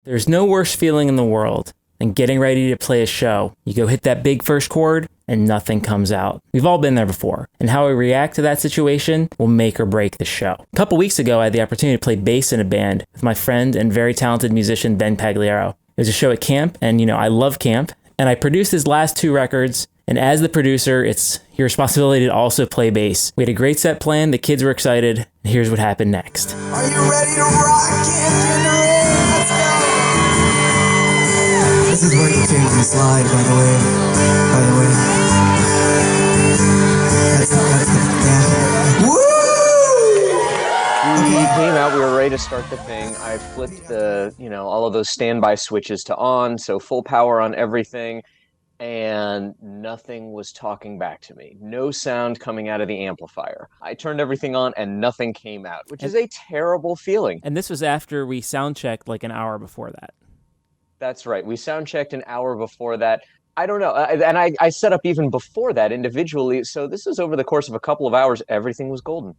There's no worse feeling in the world than getting ready to play a show. You go hit that big first chord and nothing comes out. We've all been there before, and how we react to that situation will make or break the show. A couple weeks ago, I had the opportunity to play bass in a band with my friend and very talented musician, Ben Pagliaro. It was a show at camp, and I love camp, and I produced his last 2 records, and as the producer, it's your responsibility to also play bass. We had a great set planned, the kids were excited, and here's what happened next. Are you ready to rock? Let's go! This is where you change the slide, by the way. That's yeah. Woo! We came out, we were ready to start the thing. I flipped the, all of those standby switches to on, so full power on everything, and nothing was talking back to me. No sound coming out of the amplifier. I turned everything on and nothing came out, which is a terrible feeling. And this was after we sound checked like an hour before that. That's right. We sound checked an hour before that. I don't know. And I set up even before that individually. So this was over the course of a couple of hours. Everything was golden.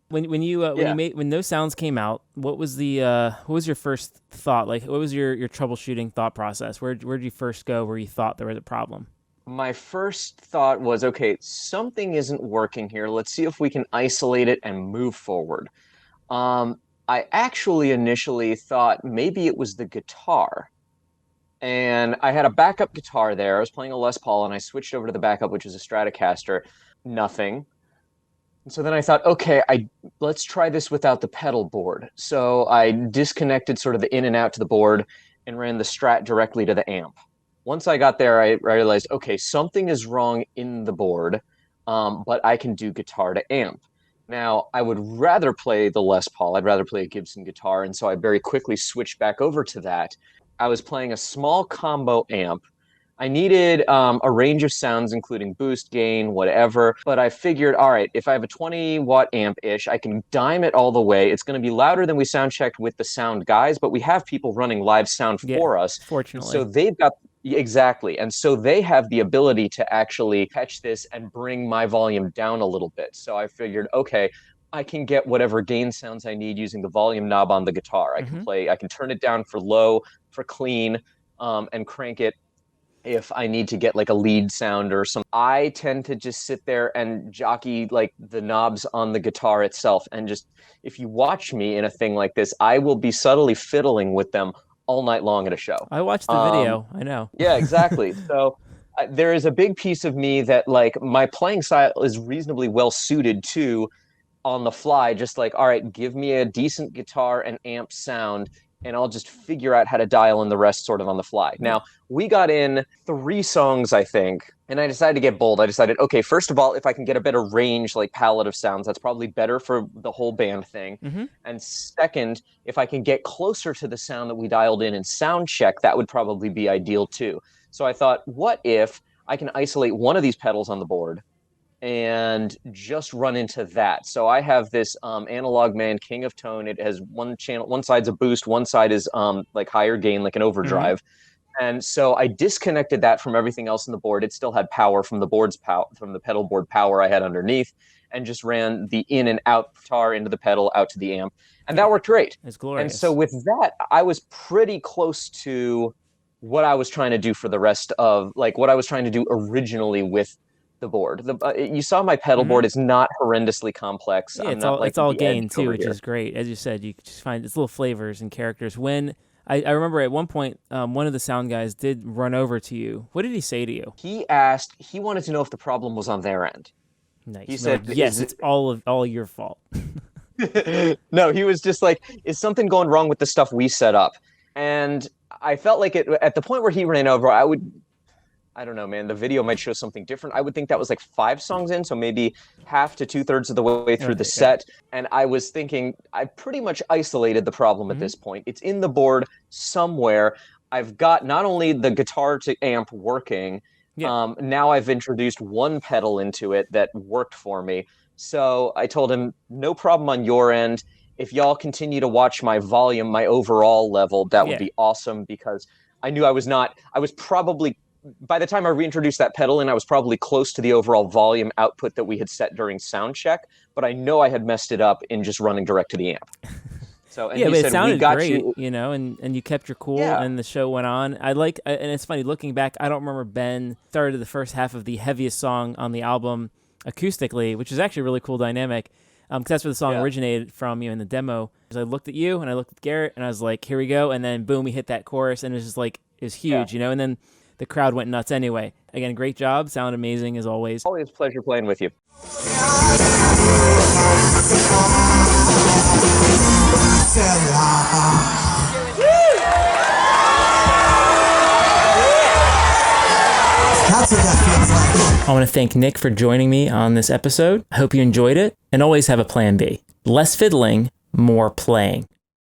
When those sounds came out, what was your first thought? Like, what was your troubleshooting thought process? Where did you first go where you thought there was a problem? My first thought was, okay, something isn't working here. Let's see if we can isolate it and move forward. I actually initially thought maybe it was the guitar. And I had a backup guitar there. I was playing a Les Paul, and I switched over to the backup, which was a Stratocaster. Nothing. And so then I thought, okay, let's try this without the pedal board. So I disconnected sort of the in and out to the board and ran the Strat directly to the amp. Once I got there, I realized, okay, something is wrong in the board, but I can do guitar to amp. Now, I would rather play the Les Paul. I'd rather play a Gibson guitar, and so I very quickly switched back over to that. I was playing a small combo amp. I needed a range of sounds, including boost, gain, whatever. But I figured, all right, if I have a 20-watt amp-ish, I can dime it all the way. It's going to be louder than we sound checked with the sound guys, but we have people running live sound for us. Fortunately. So they've got, exactly. And so they have the ability to actually catch this and bring my volume down a little bit. So I figured, okay, I can get whatever gain sounds I need using the volume knob on the guitar. I can turn it down for low, for clean, and crank it if I need to get like a lead sound or something. I tend to just sit there and jockey like the knobs on the guitar itself. And just, if you watch me in a thing like this, I will be subtly fiddling with them all night long at a show. I watched the video. I know. Yeah, exactly. So there is a big piece of me that like my playing style is reasonably well suited to on the fly, just like, all right, give me a decent guitar and amp sound, and I'll just figure out how to dial in the rest sort of on the fly. Now, we got in 3 songs, I think, and I decided to get bold. I decided, okay, first of all, if I can get a better range, like palette of sounds, that's probably better for the whole band thing. Mm-hmm. And second, if I can get closer to the sound that we dialed in sound check, that would probably be ideal too. So I thought, what if I can isolate one of these pedals on the board and just run into that? So I have this Analog Man King of Tone. It has one channel, one side's a boost, one side is like higher gain, like an overdrive. Mm-hmm. And so I disconnected that from everything else in the board. It still had power from the board's power, from the pedal board power I had underneath, and just ran the in and out guitar into the pedal, out to the amp. And that worked great. It's glorious. And so with that, I was pretty close to what I was trying to do for the rest of, like what I was trying to do originally with the board. You saw my pedal board. It's not horrendously complex. Yeah, it's all gain too, which is great. As you said, you just find its little flavors and characters. When I remember at one point, one of the sound guys did run over to you. What did he say to you? He wanted to know if the problem was on their end. Nice. He said, yes, it's all your fault. No, he was just like, is something going wrong with the stuff we set up? And I felt like at the point where he ran over, I don't know, man, the video might show something different. I would think that was like 5 songs in, so maybe half to 2/3 of the way through the set. And I was thinking, I pretty much isolated the problem at this point. It's in the board somewhere. I've got not only the guitar to amp working, now I've introduced one pedal into it that worked for me. So I told him, no problem on your end. If y'all continue to watch my volume, my overall level, that would be awesome, because I knew I was probably, by the time I reintroduced that pedal in, I was probably close to the overall volume output that we had set during sound check, but I know I had messed it up in just running direct to the amp. So, and Yeah, he but it said, we sounded got great, you. and you kept your cool, Yeah. and the show went on. And it's funny looking back. I don't remember Ben started the first half of the heaviest song on the album acoustically, which is actually a really cool dynamic, because that's where the song Yeah. originated originated from. In the demo, I looked at you and I looked at Garrett, and I was like, "Here we go!" And then boom, we hit that chorus, and it was just like it was huge, Yeah. And then the crowd went nuts. Anyway, again, great job, sound amazing as always. Always a pleasure playing with you. That's what that feels like. I want to thank Nick for joining me on this episode. I hope you enjoyed it, and always have a plan B. Less fiddling, more playing.